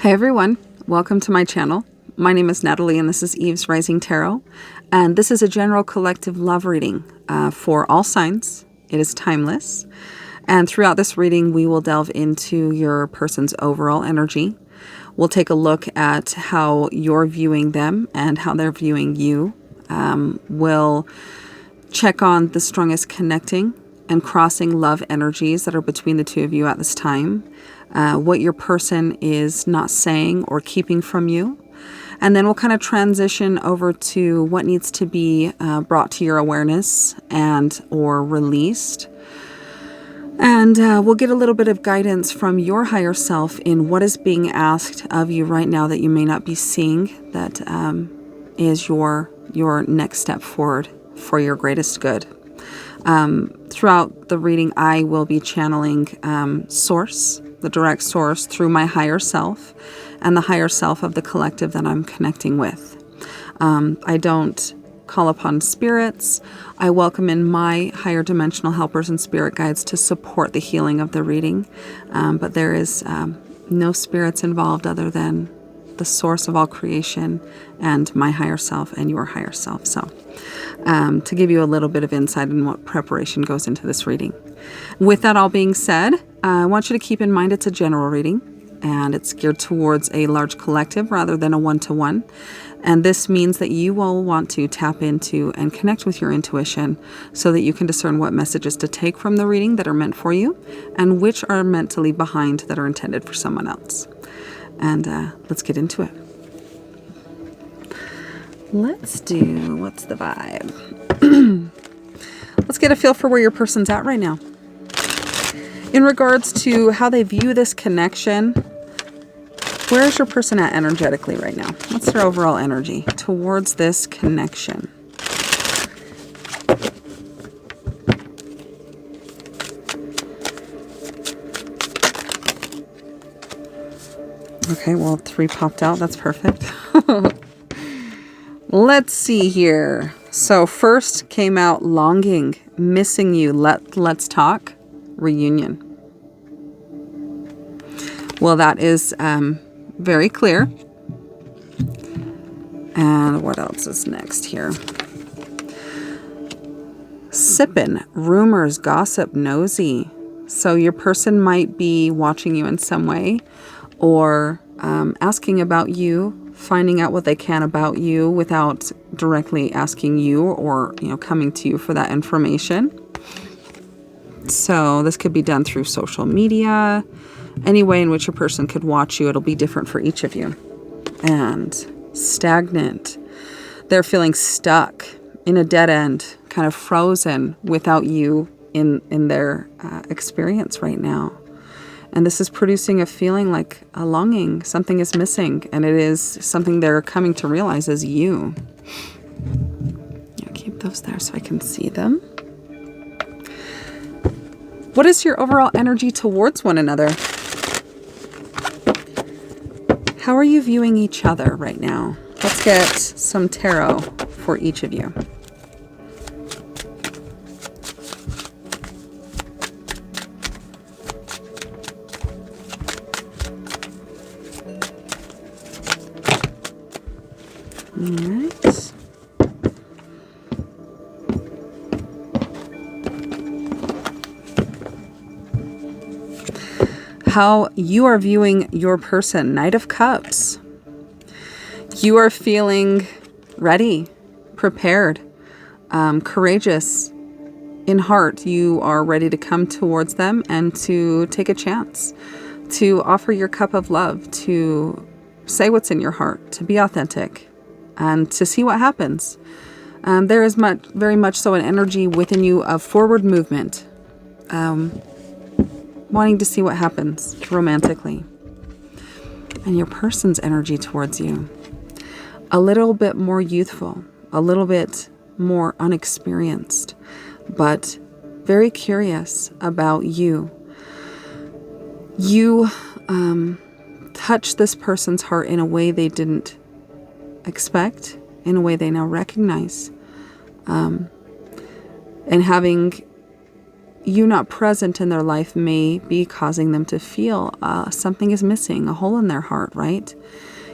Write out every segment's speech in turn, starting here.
Hey everyone, welcome to my channel. My name is Natalie and this is Eve's Rising Tarot. And this is a general collective love reading for all signs. It is timeless. And throughout this reading, we will delve into your person's overall energy. We'll take a look at how you're viewing them and how they're viewing you. We'll check on the strongest connecting and crossing love energies that are between the two of you at this time. What your person is not saying or keeping from you. And then we'll kind of transition over to what needs to be brought to your awareness and or released. And we'll get a little bit of guidance from your higher self in what is being asked of you right now that you may not be seeing, that is your next step forward for your greatest good. Throughout the reading, I will be channeling source, the direct source, through my higher self and the higher self of the collective that I'm connecting with. I don't call upon spirits. I welcome in my higher dimensional helpers and spirit guides to support the healing of the reading. But there is no spirits involved other than the source of all creation and my higher self and your higher self. So to give you a little bit of insight in what preparation goes into this reading. With that all being said, I want you to keep in mind it's a general reading and it's geared towards a large collective rather than a one-to-one. And this means that you will want to tap into and connect with your intuition so that you can discern what messages to take from the reading that are meant for you and which are meant to leave behind that are intended for someone else. And let's get into it. Let's do, what's the vibe? Let's get a feel for where your person's at right now. In regards to how they view this connection, where is your person at energetically right now? What's their overall energy towards this connection? Okay, well, 3 popped out. That's perfect. Let's see here. So first came out longing, missing you, let's talk, reunion. Well, that is very clear. And what else is next here? Sippin', rumors, gossip, nosy. So your person might be watching you in some way or asking about you, finding out what they can about you without directly asking you or, coming to you for that information. So this could be done through social media. Any way in which a person could watch you, it'll be different for each of you. And stagnant. They're feeling stuck in a dead end, kind of frozen without you in their experience right now. And this is producing a feeling like a longing. Something is missing, and it is something they're coming to realize is you. Keep those there so I can see them. What is your overall energy towards one another? How are you viewing each other right now? Let's get some tarot for each of you. All right. How you are viewing your person. Knight of Cups. You are feeling ready, prepared, courageous in heart. You are ready to come towards them and to take a chance, to offer your cup of love, to say what's in your heart, to be authentic, and to see what happens. There is very much so an energy within you of forward movement, wanting to see what happens romantically. And your person's energy towards you, a little bit more youthful, a little bit more unexperienced, but very curious about you. You touch this person's heart in a way they didn't expect, in a way they now recognize. And having you not present in their life may be causing them to feel something is missing, a hole in their heart, right?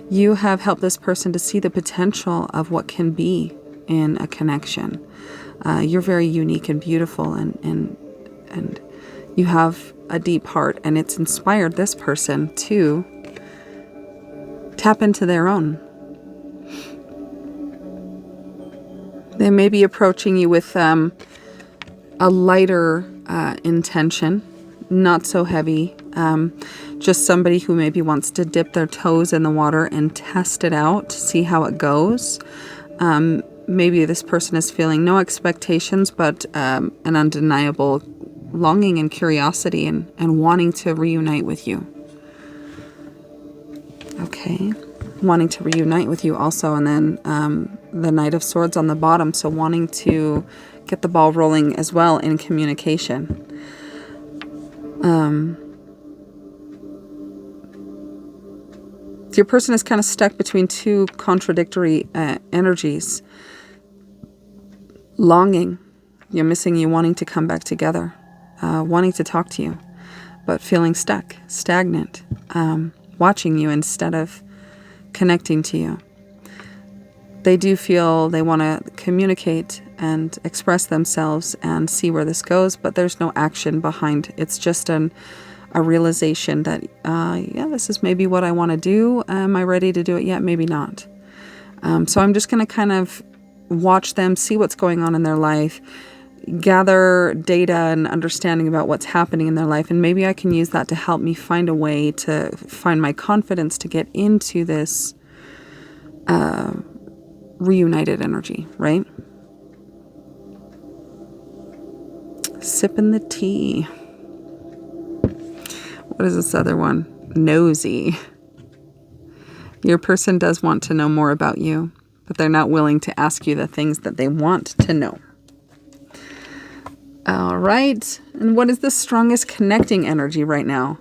You have helped this person to see the potential of what can be in a connection. You're very unique and beautiful, and you have a deep heart, and it's inspired this person to tap into their own. They may be approaching you with a lighter intention, not so heavy. Just somebody who maybe wants to dip their toes in the water and test it out, see how it goes. Maybe this person is feeling no expectations, but an undeniable longing and curiosity and wanting to reunite with you. Okay. Wanting to reunite with you also. And then the Knight of Swords on the bottom. So wanting to get the ball rolling as well in communication. Your person is kind of stuck between two contradictory energies. Longing, you're missing you, wanting to come back together, wanting to talk to you, but feeling stuck, stagnant, watching you instead of connecting to you. They do feel they want to communicate and express themselves and see where this goes, but there's no action behind. It's just a realization that, this is maybe what I want to do. Am I ready to do it yet? Maybe not. So I'm just going to kind of watch them, see what's going on in their life, gather data and understanding about what's happening in their life, and maybe I can use that to help me find a way to find my confidence to get into this reunited energy, right? Sipping the tea. What is this other one? Nosy. Your person does want to know more about you, but they're not willing to ask you the things that they want to know. All right. And what is the strongest connecting energy right now?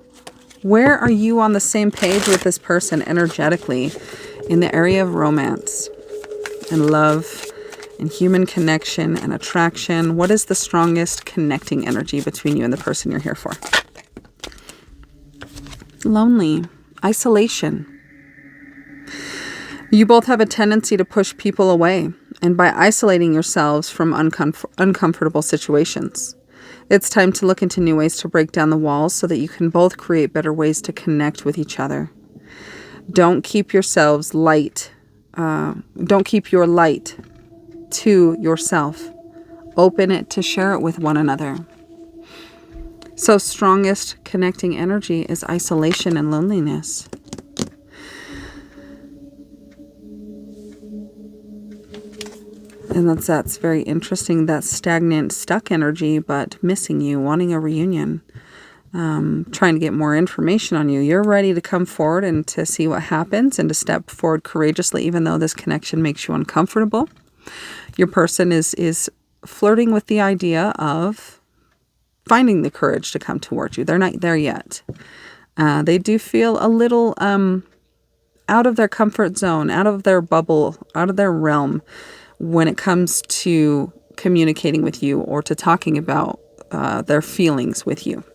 Where are you on the same page with this person energetically in the area of romance and love and human connection and attraction? What is the strongest connecting energy between you and the person you're here for? Lonely. Isolation. You both have a tendency to push people away, and by isolating yourselves from uncomfortable situations. It's time to look into new ways to break down the walls so that you can both create better ways to connect with each other. Don't keep yourselves light. Don't keep your light to yourself. Open it to share it with one another. So strongest connecting energy is isolation and loneliness. And that's very interesting, that stagnant, stuck energy, but missing you, wanting a reunion, trying to get more information on you. You're ready to come forward and to see what happens and to step forward courageously, even though this connection makes you uncomfortable. Your person is flirting with the idea of finding the courage to come towards you. They're not there yet. They do feel a little out of their comfort zone, out of their bubble, out of their realm, when it comes to communicating with you or to talking about their feelings with you.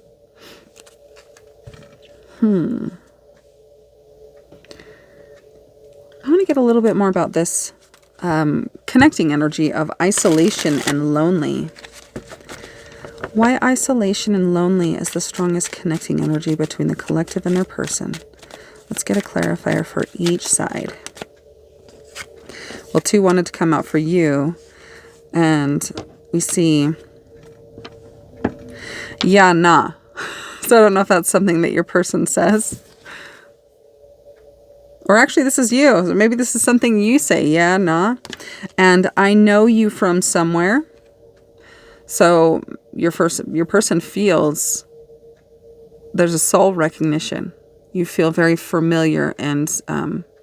I want to get a little bit more about this connecting energy of isolation and lonely. Why isolation and lonely is the strongest connecting energy between the collective and their person? Let's get a clarifier for each side. Well, 2 wanted to come out for you, and we see, yeah, nah. So I don't know if that's something that your person says. Or actually, this is you. Maybe this is something you say, yeah, nah. And I know you from somewhere. So your person feels there's a soul recognition. You feel very familiar and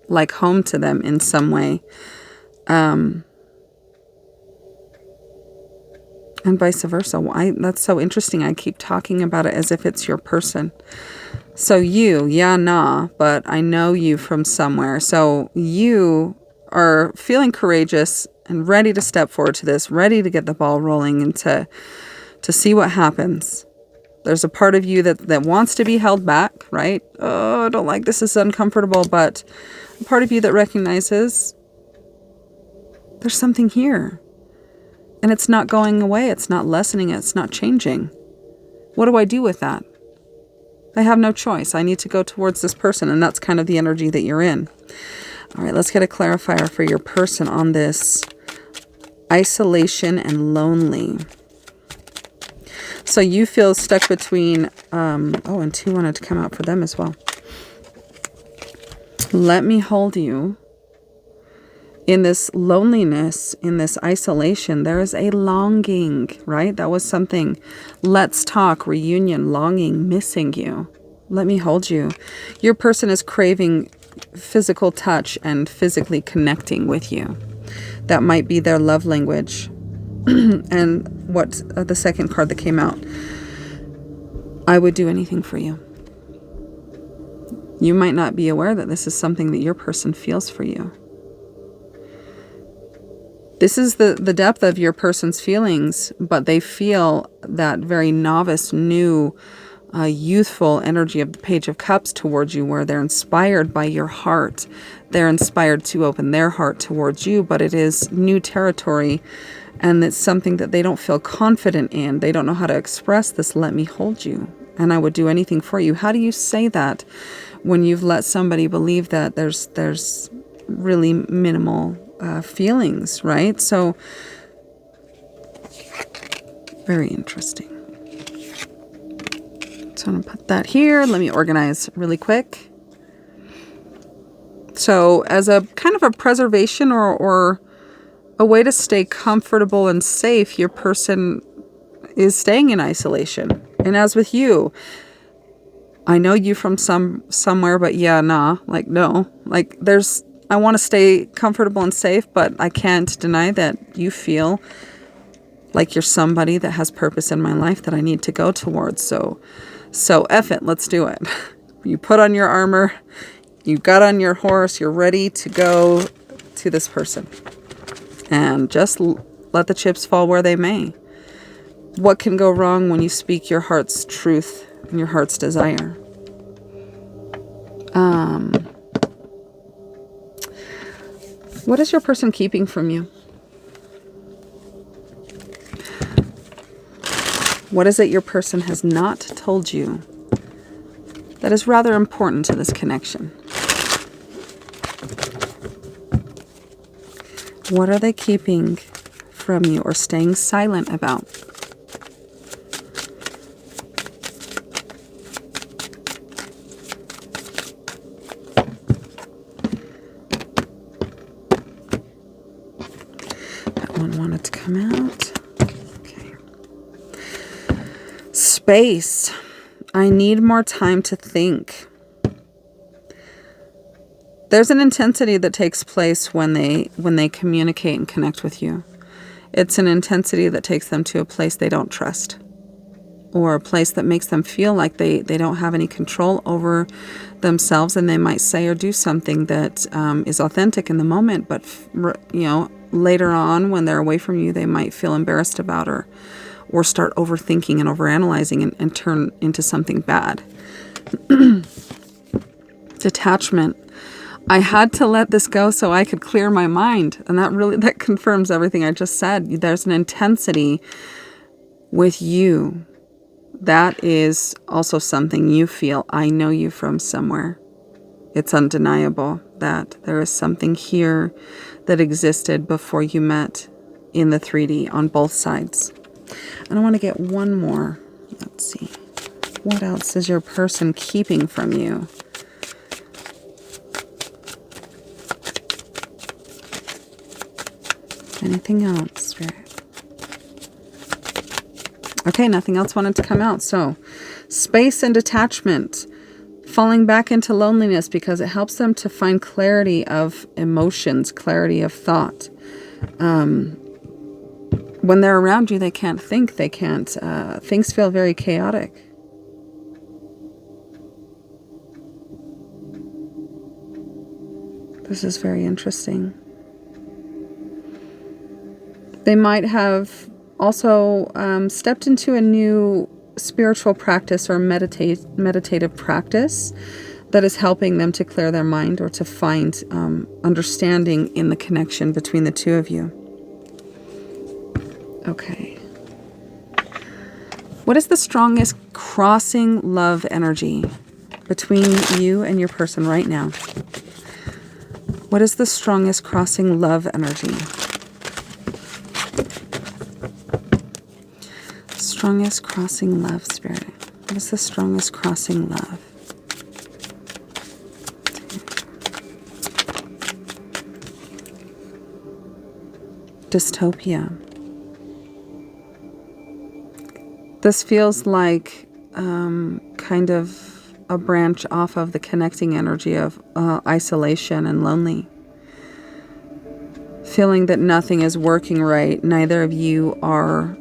like home to them in some way. And vice versa. That's so interesting. I keep talking about it as if it's your person. So you, yeah, nah, but I know you from somewhere. So you are feeling courageous and ready to step forward to this, ready to get the ball rolling and to to see what happens. There's a part of you that wants to be held back, right? Oh, I don't like this, is uncomfortable. But a part of you that recognizes there's something here. And it's not going away. It's not lessening. It's not changing. What do I do with that? I have no choice. I need to go towards this person. And that's kind of the energy that you're in. All right, let's get a clarifier for your person on this isolation and lonely. So you feel stuck between, oh, and 2 wanted to come out for them as well. Let me hold you. In this loneliness, in this isolation, there is a longing, right? That was something. Let's talk, reunion, longing, missing you. Let me hold you. Your person is craving physical touch and physically connecting with you. That might be their love language. And what the second card that came out, I would do anything for you. You might not be aware that this is something that your person feels for you. This is the depth of your person's feelings, but they feel that very novice, new, youthful energy of the Page of Cups towards you, where they're inspired by your heart. They're inspired to open their heart towards you, but it is new territory. And it's something that they don't feel confident in. They don't know how to express this, let me hold you. And I would do anything for you. How do you say that when you've let somebody believe that there's really minimal feelings, right? So, very interesting. So I'm going to put that here. Let me organize really quick. So as a kind of a preservation or a way to stay comfortable and safe, your person is staying in isolation. And as with you, I know you from somewhere, but yeah, nah, like no. Like I want to stay comfortable and safe, but I can't deny that you feel like you're somebody that has purpose in my life that I need to go towards. So F it, let's do it. You put on your armor, you got on your horse, you're ready to go to this person. And just let the chips fall where they may. What can go wrong when you speak your heart's truth and your heart's desire? What is your person keeping from you? What is it your person has not told you that is rather important to this connection? What are they keeping from you or staying silent about? That one wanted to come out. Okay. Space. I need more time to think. There's an intensity that takes place when they communicate and connect with you. It's an intensity that takes them to a place they don't trust, or a place that makes them feel like they don't have any control over themselves, and they might say or do something that is authentic in the moment, but later on when they're away from you, they might feel embarrassed about or start overthinking and overanalyzing and turn into something bad. Detachment. I had to let this go so I could clear my mind. And that confirms everything I just said. There's an intensity with you. That is also something you feel. I know you from somewhere. It's undeniable that there is something here that existed before you met in the 3D on both sides. And I want to get one more. Let's see. What else is your person keeping from you? Anything else, Spirit? Okay, nothing else wanted to come out. So, space and detachment. Falling back into loneliness because it helps them to find clarity of emotions, clarity of thought. When they're around you, they can't think. They can't. Things feel very chaotic. This is very interesting. They might have Also stepped into a new spiritual practice or meditative practice that is helping them to clear their mind or to find understanding in the connection between the two of you. Okay. What is the strongest crossing love energy between you and your person right now? What is the strongest crossing love energy? Strongest crossing love, Spirit. What is the strongest crossing love? Dystopia. This feels like kind of a branch off of the connecting energy of isolation and lonely. Feeling that nothing is working right. Neither of you are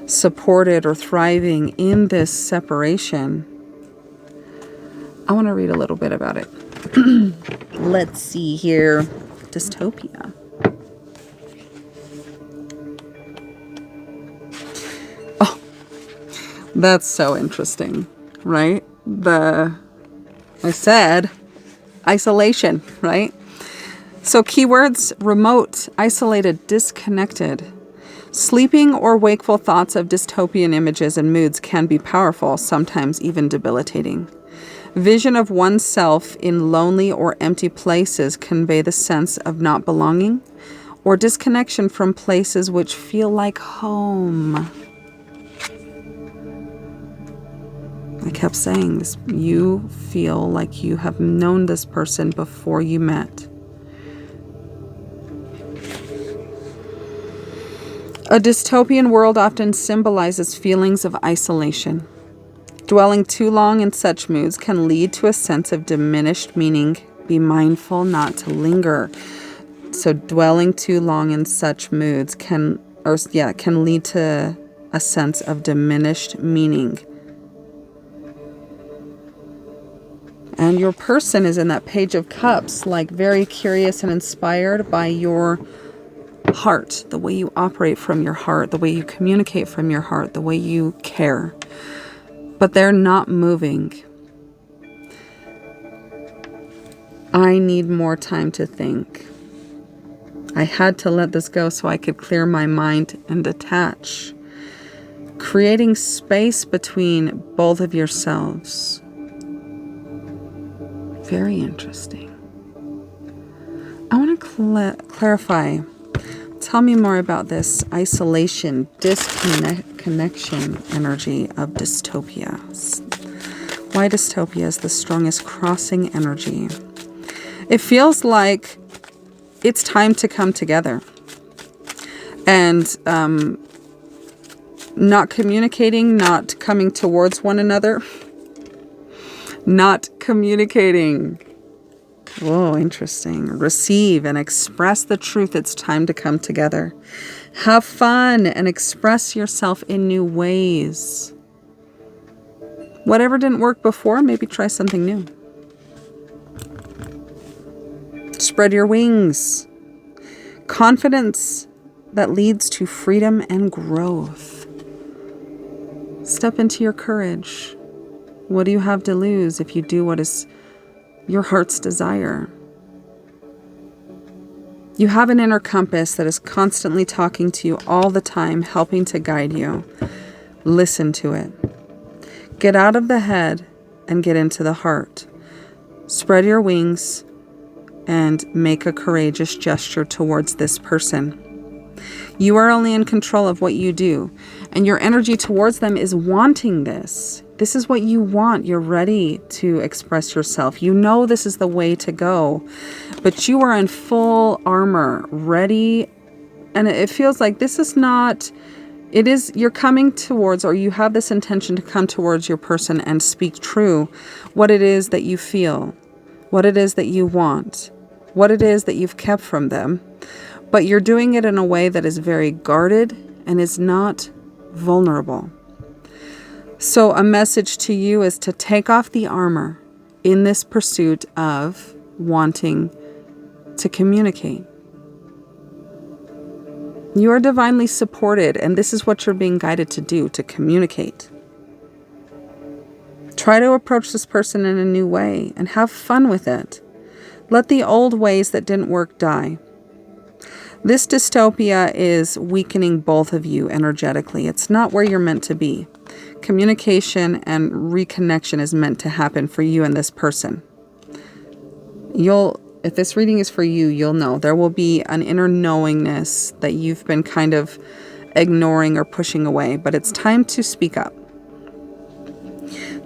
supported or thriving in this separation. I want to read a little bit about it. Let's see here. Dystopia. Oh, that's so interesting, right? I said isolation, right? So keywords: remote, isolated, disconnected. Sleeping or wakeful thoughts of dystopian images and moods can be powerful, sometimes even debilitating. Vision of oneself in lonely or empty places convey the sense of not belonging or disconnection from places which feel like home. I kept saying this. You feel like you have known this person before you met. A dystopian world often symbolizes feelings of isolation. Dwelling too long in such moods can lead to a sense of diminished meaning. Be mindful not to linger. So dwelling too long in such moods can lead to a sense of diminished meaning. And your person is in that Page of Cups, like very curious and inspired by your heart, the way you operate from your heart, the way you communicate from your heart, the way you care. But they're not moving. I need more time to think. I had to let this go so I could clear my mind and detach. Creating space between both of yourselves. Very interesting. I want to clarify. Tell me more about this isolation, disconnection energy of dystopia. Why dystopia is the strongest crossing energy? It feels like it's time to come together. And not communicating, not coming towards one another. Not communicating. Whoa, interesting. Receive and express the truth. It's time to come together. Have fun and express yourself in new ways. Whatever didn't work before, maybe try something new. Spread your wings. Confidence that leads to freedom and growth. Step into your courage. What do you have to lose if you do what is your heart's desire? You have an inner compass that is constantly talking to you all the time, helping to guide you. Listen to it. Get out of the head and get into the heart. Spread your wings and make a courageous gesture towards this person. You are only in control of what you do, and your energy towards them is wanting this. This is what you want. You're ready to express yourself. You know this is the way to go, but you are in full armor, ready. And it feels like this is not, it is, you're coming towards, or you have this intention to come towards your person and speak true what it is that you feel, what it is that you want, what it is that you've kept from them. But you're doing it in a way that is very guarded and is not vulnerable. So a message to you is to take off the armor in this pursuit of wanting to communicate. You are divinely supported, and this is what you're being guided to do, to communicate. Try to approach this person in a new way and have fun with it. Let the old ways that didn't work die. This dystopia is weakening both of you energetically. It's not where you're meant to be. Communication and reconnection is meant to happen for you and this person. If this reading is for you, you'll know. There will be an inner knowingness that you've been kind of ignoring or pushing away, but it's time to speak up.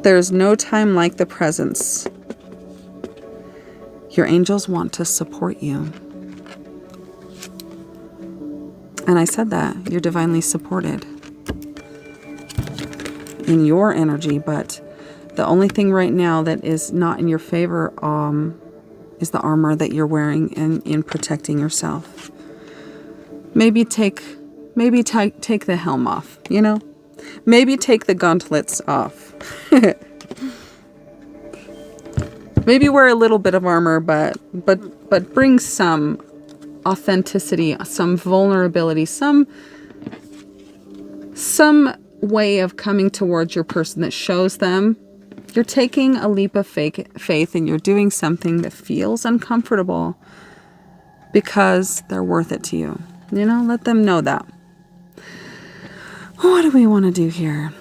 There is no time like the presence. Your angels want to support you. And I said that. You're divinely supported in your energy, but the only thing right now that is not in your favor is the armor that you're wearing in protecting yourself. Maybe take the helm off, you know? Maybe take the gauntlets off. Maybe wear a little bit of armor, but bring some authenticity, some vulnerability, some way of coming towards your person that shows them you're taking a leap of faith and you're doing something that feels uncomfortable because they're worth it to you. You know, let them know that. What do we want to do here?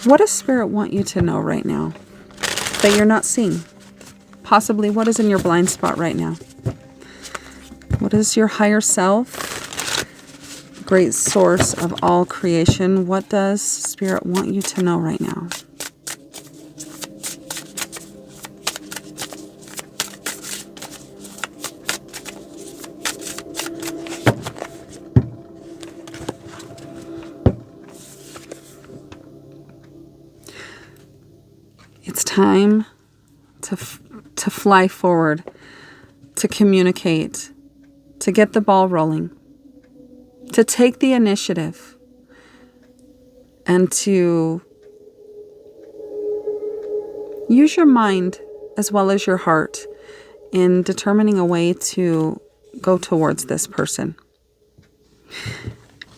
What does Spirit want you to know right now that you're not seeing? Possibly what is in your blind spot right now? What is your higher self, great source of all creation? What does Spirit want you to know right now? It's time to fly forward, to communicate, to get the ball rolling, to take the initiative, and to use your mind as well as your heart in determining a way to go towards this person.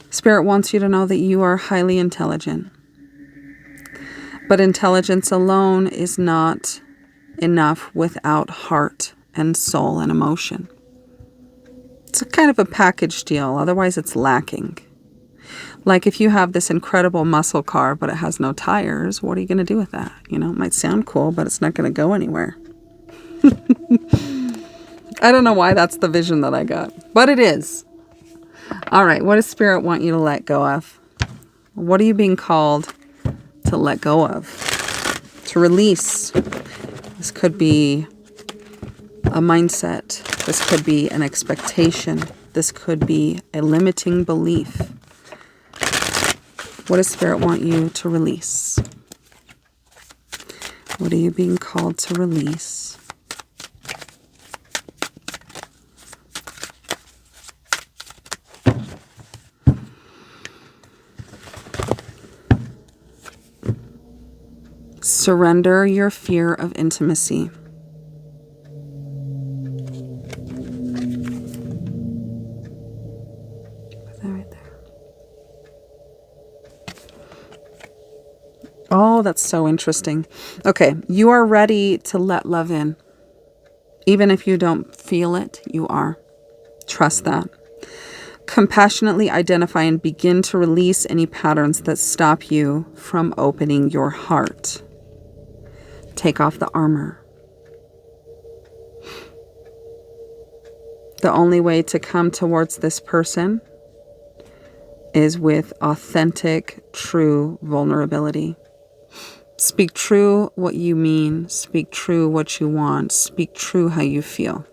Spirit wants you to know that you are highly intelligent. But intelligence alone is not enough without heart and soul and emotion. It's a kind of a package deal, otherwise it's lacking. Like if you have this incredible muscle car, but it has no tires, what are you going to do with that? You know, it might sound cool, but it's not going to go anywhere. I don't know why that's the vision that I got, but it is. All right, what does Spirit want you to let go of? What are you being called to let go of, to release? This could be a mindset. This could be an expectation. This could be a limiting belief. What does Spirit want you to release? What are you being called to release? Surrender your fear of intimacy. Put that right there. Oh, that's so interesting. Okay, you are ready to let love in. Even if you don't feel it, you are. Trust that. Compassionately identify and begin to release any patterns that stop you from opening your heart. Take off the armor. The only way to come towards this person is with authentic, true vulnerability. Speak true what you mean. Speak true what you want. Speak true how you feel.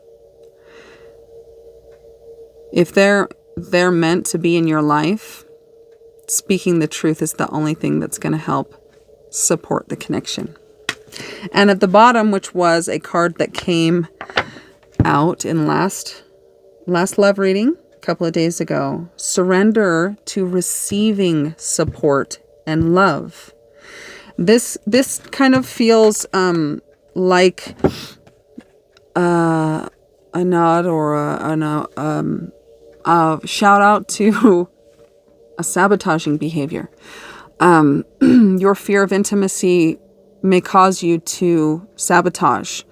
If they're meant to be in your life, speaking the truth is the only thing that's going to help support the connection. And at the bottom, which was a card that came out in last love reading, couple of days ago. Surrender to receiving support and love. This kind of feels like a nod or a shout out to a sabotaging behavior. Your fear of intimacy may cause you to sabotage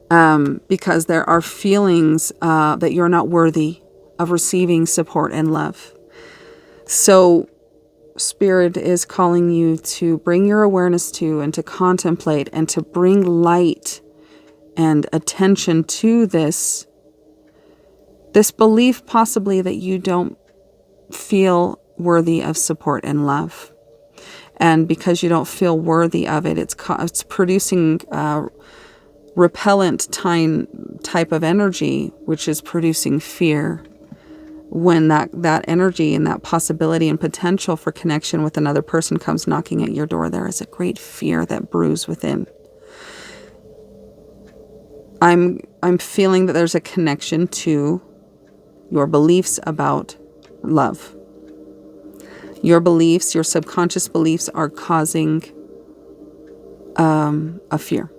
because there are feelings that you're not worthy of receiving support and love. So Spirit is calling you to bring your awareness to and to contemplate and to bring light and attention to this belief possibly that you don't feel worthy of support and love. And because you don't feel worthy of it, it's producing repellent type of energy, which is producing fear. When that energy and that possibility and potential for connection with another person comes knocking at your door, there is a great fear that brews within. I'm feeling that there's a connection to your beliefs about love. Your beliefs, your subconscious beliefs are causing a fear.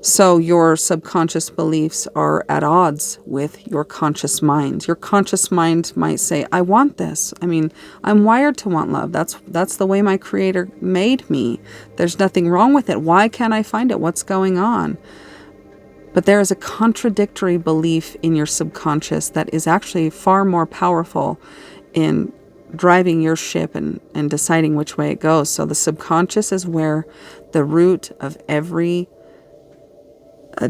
So your subconscious beliefs are at odds with your conscious mind. Your conscious mind might say, I want this. I mean, I'm wired to want love. That's the way my Creator made me. There's nothing wrong with it. Why can't I find it? What's going on? But there is a contradictory belief in your subconscious that is actually far more powerful in driving your ship and deciding which way it goes. So the subconscious is where the root of every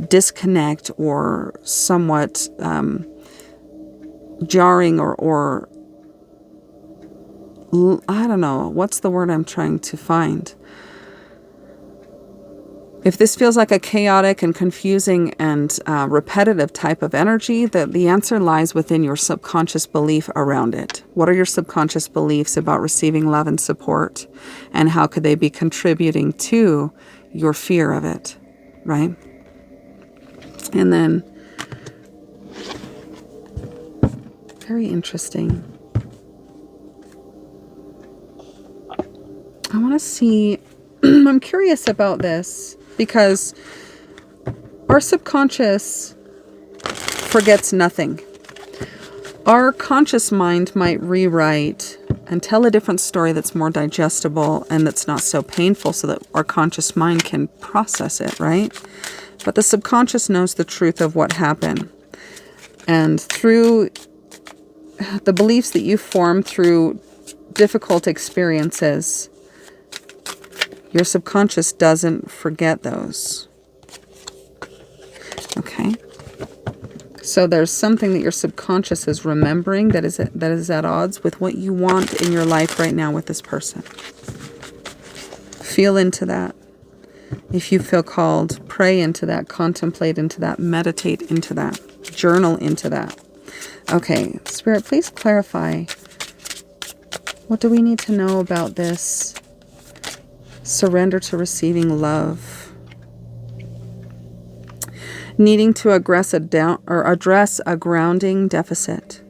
disconnect or somewhat jarring or I don't know, what's the word I'm trying to find? If this feels like a chaotic and confusing and repetitive type of energy, the answer lies within your subconscious belief around it. What are your subconscious beliefs about receiving love and support? And how could they be contributing to your fear of it, right? And then, very interesting. I want to see, I'm curious about this because our subconscious forgets nothing. Our conscious mind might rewrite and tell a different story that's more digestible and that's not so painful so that our conscious mind can process it, right? But the subconscious knows the truth of what happened. And through the beliefs that you form through difficult experiences, your subconscious doesn't forget those. Okay? So there's something that your subconscious is remembering that is at odds with what you want in your life right now with this person. Feel into that. If you feel called, pray into that, contemplate into that, meditate into that, journal into that. Okay, Spirit, please clarify. What do we need to know about this surrender to receiving love? Needing to address a grounding deficit.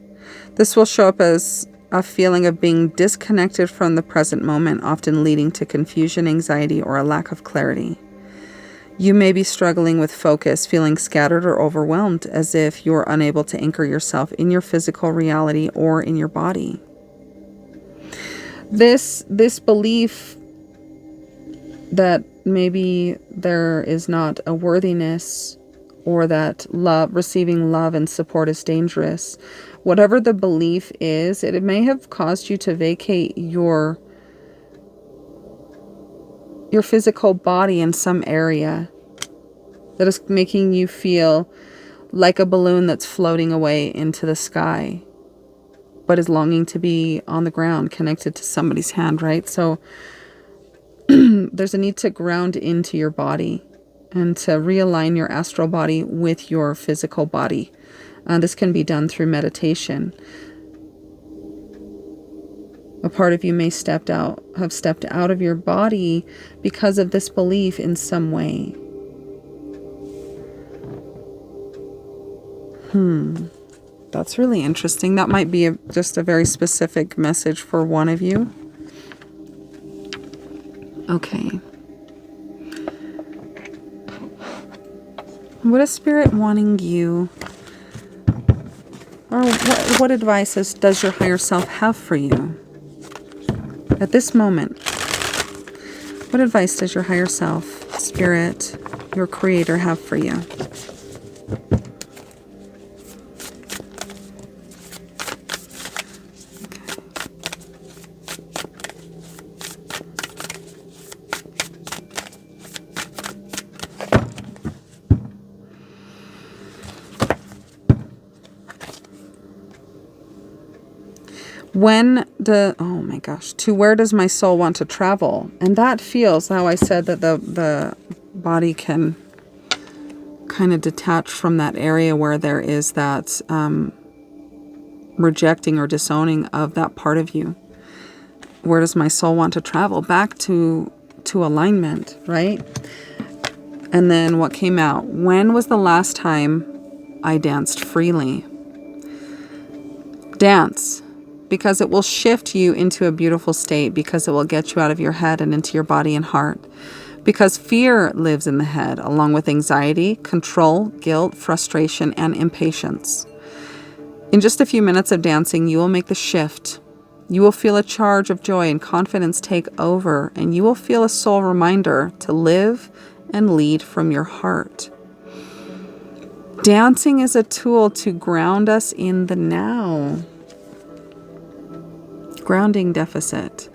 This will show up as a feeling of being disconnected from the present moment, often leading to confusion, anxiety, or a lack of clarity. You may be struggling with focus, feeling scattered or overwhelmed, as if you're unable to anchor yourself in your physical reality or in your body. This belief that maybe there is not a worthiness or that receiving love and support is dangerous. Whatever the belief is, it may have caused you to vacate your physical body in some area that is making you feel like a balloon that's floating away into the sky, but is longing to be on the ground, connected to somebody's hand, right? So there's a need to ground into your body and to realign your astral body with your physical body. This can be done through meditation. A part of you may have stepped out of your body because of this belief in some way. That's really interesting. That might be just a very specific message for one of you. Okay. What is Spirit wanting you, or what advices does your higher self have for you at this moment? What advice does your higher self, Spirit, your Creator have for you? Oh my gosh, to where does my soul want to travel? And that feels how I said that the body can kind of detach from that area where there is that rejecting or disowning of that part of you. Where does my soul want to travel? Back to alignment, right? And then what came out? When was the last time I danced freely? Dance. Because it will shift you into a beautiful state, because it will get you out of your head and into your body and heart. Because fear lives in the head, along with anxiety, control, guilt, frustration, and impatience. In just a few minutes of dancing, you will make the shift. You will feel a charge of joy and confidence take over, and you will feel a soul reminder to live and lead from your heart. Dancing is a tool to ground us in the now. Grounding deficit,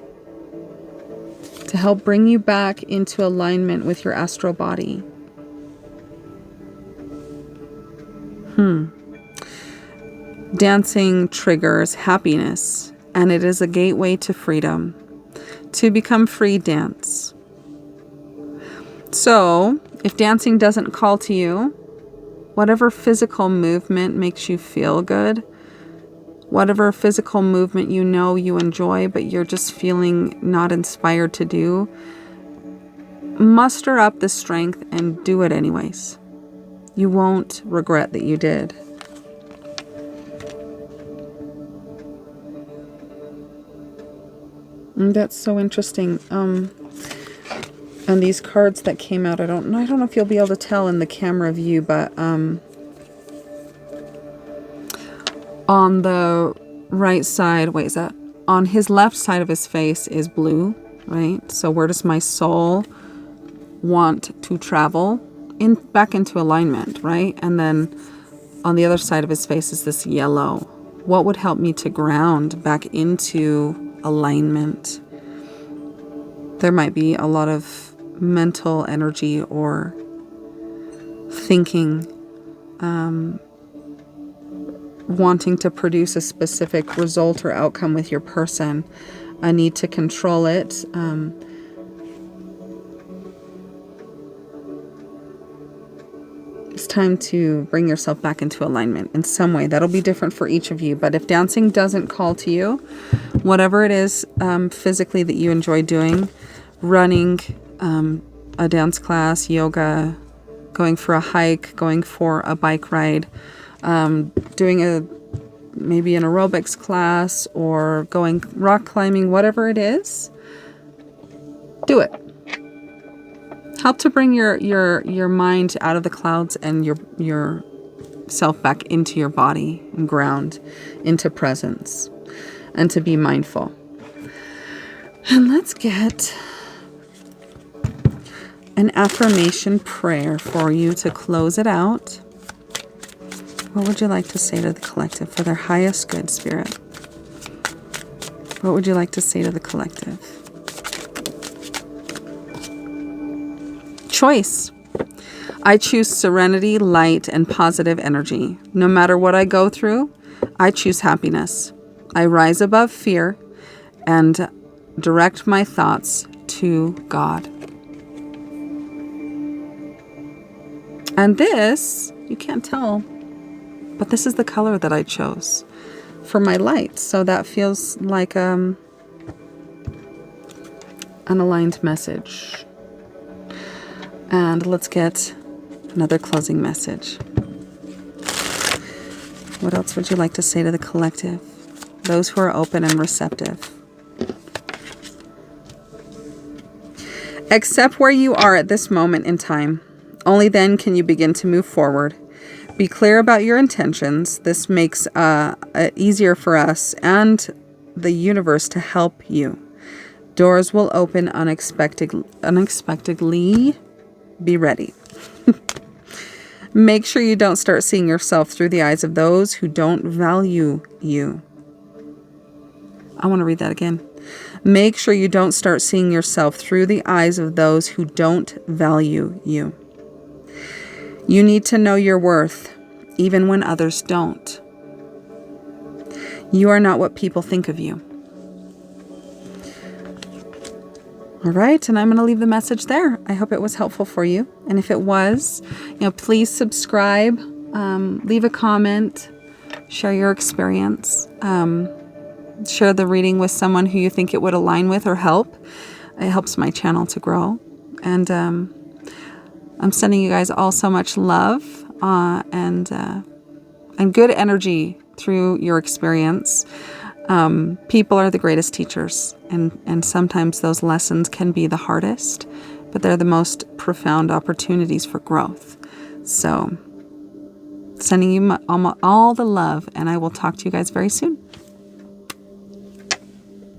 to help bring you back into alignment with your astral body. Dancing triggers happiness, and it is a gateway to freedom. To become free, dance. So, if dancing doesn't call to you, whatever physical movement makes you feel good, whatever physical movement you know you enjoy, but you're just feeling not inspired to do, muster up the strength and do it anyways. You won't regret that you did. And that's so interesting. And these cards that came out, I don't know if you'll be able to tell in the camera view, but on the right side, wait, is that on his left side of his face is blue, right? So where does my soul want to travel? Back into alignment, right? And then on the other side of his face is this yellow. What would help me to ground back into alignment? There might be a lot of mental energy or thinking, wanting to produce a specific result or outcome with your person, a need to control it. It's time to bring yourself back into alignment in some way. That'll be different for each of you. But if dancing doesn't call to you, whatever it is physically that you enjoy doing, running, a dance class, yoga, going for a hike, going for a bike ride, doing maybe an aerobics class, or going rock climbing, whatever it is, do it. Help to bring your mind out of the clouds and your self back into your body and ground into presence, and to be mindful. And let's get an affirmation prayer for you to close it out. What would you like to say to the collective for their highest good, Spirit? What would you like to say to the collective? Choice. I choose serenity, light, and positive energy. No matter what I go through, I choose happiness. I rise above fear and direct my thoughts to God. And this, you can't tell, but this is the color that I chose for my light. So that feels like an aligned message. And let's get another closing message. What else would you like to say to the collective? Those who are open and receptive. Accept where you are at this moment in time. Only then can you begin to move forward. Be clear about your intentions. This makes it easier for us and the universe to help you. Doors will open unexpectedly. Be ready. Make sure you don't start seeing yourself through the eyes of those who don't value you. I want to read that again. Make sure you don't start seeing yourself through the eyes of those who don't value you. You need to know your worth, even when others don't. You are not what people think of you. All right, and I'm going to leave the message there. I hope it was helpful for you. And if it was, please subscribe, leave a comment, share your experience, share the reading with someone who you think it would align with or help. It helps my channel to grow. And I'm sending you guys all so much love and good energy through your experience. People are the greatest teachers, and sometimes those lessons can be the hardest, but they're the most profound opportunities for growth. So, sending you all the love, and I will talk to you guys very soon.